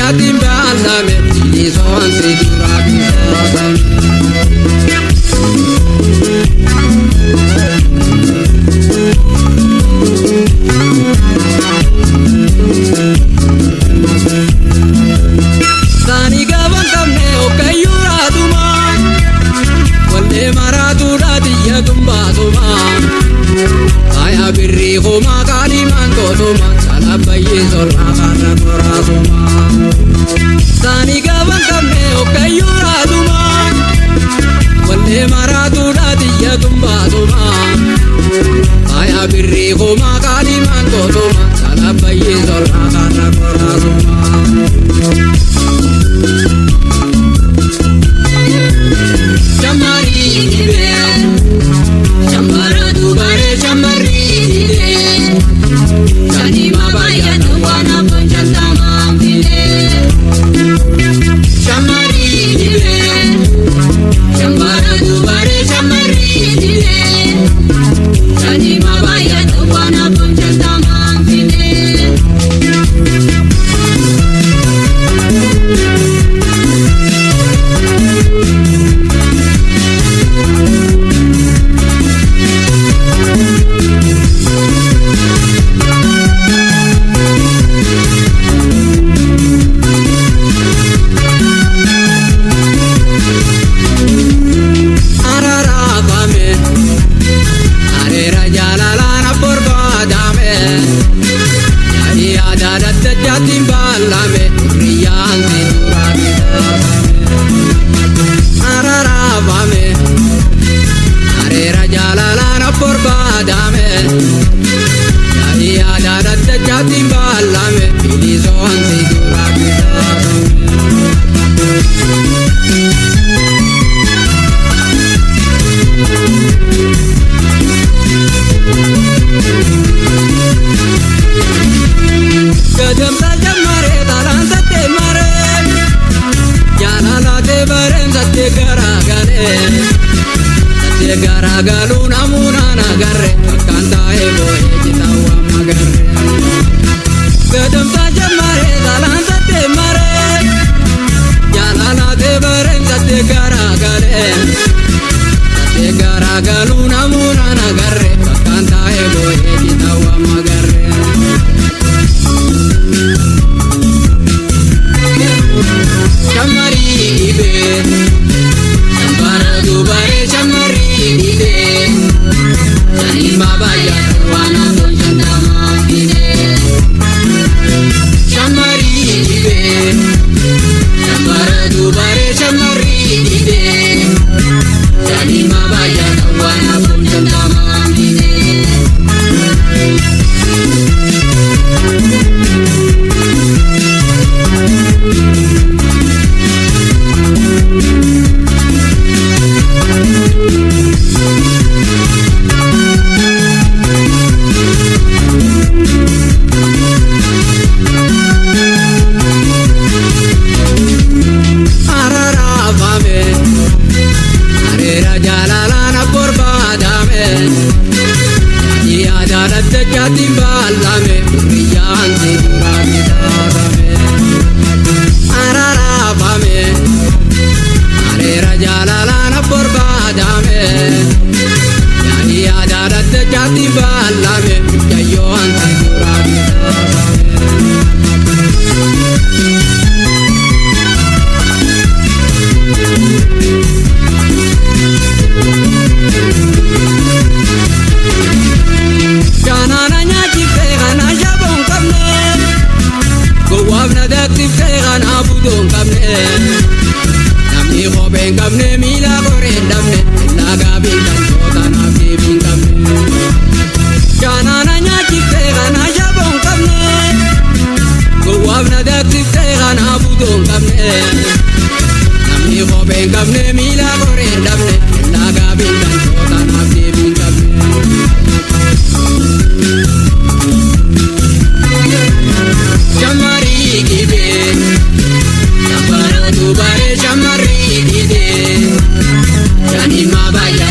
jatim balame Son si durabi Sani gaban kamne o kayura duma Walle maratu dadiya tumba duma Aya birri khuma kaliman koduma Salabaye zorna khana korazuma Sani gaban kamne o kayura duma Walle maratu dadiya tumba duma Aya birri khuma kaliman koduma Salabaye zorna khana korazuma Chamari dibe, chambara dubare chamari dibe, chani mabaya nuwana panchanta mambile. Chamari dibe, chambara dubare chamari dibe, chani mabaya nuwana panchanta mambile. Jatim balame riyan durabi araravame are rajalalana porbadame ya dadat jatim balame bilizon durabi Kadam tajam mare taran satte mare Jalala te baren satte garagalu namuna nagarre Kanta ebo ejitawa magarre Kadam tajam mare taran satte mare Jalala te baren satte garagalu namuna nagarre Kanta ebo ejitawa magarre Chamari dibe, chambara dubare chamari dibe, chani mabaya nuwana panchanta mambile. Chamari dibe, chambara dubare chamari dibe, chani mabaya nuwana panchanta mambile. Jatim balame riyan durabi araravame are rajalalana porbadame ya dadat jatim balame jayon durabi Wabna dakti fegan abudon kamne Namni khoben kamne mila koren damne Laga bintan kota nabdi bin kamne Janana nyaki fegan ajabon kamne Wabna dakti fegan abudon kamne Namni khoben kamne mila koren damne Laga bintan kota nabdi bin kamne Chamari dibe, chambara dubare chamari dibe, chani mabaya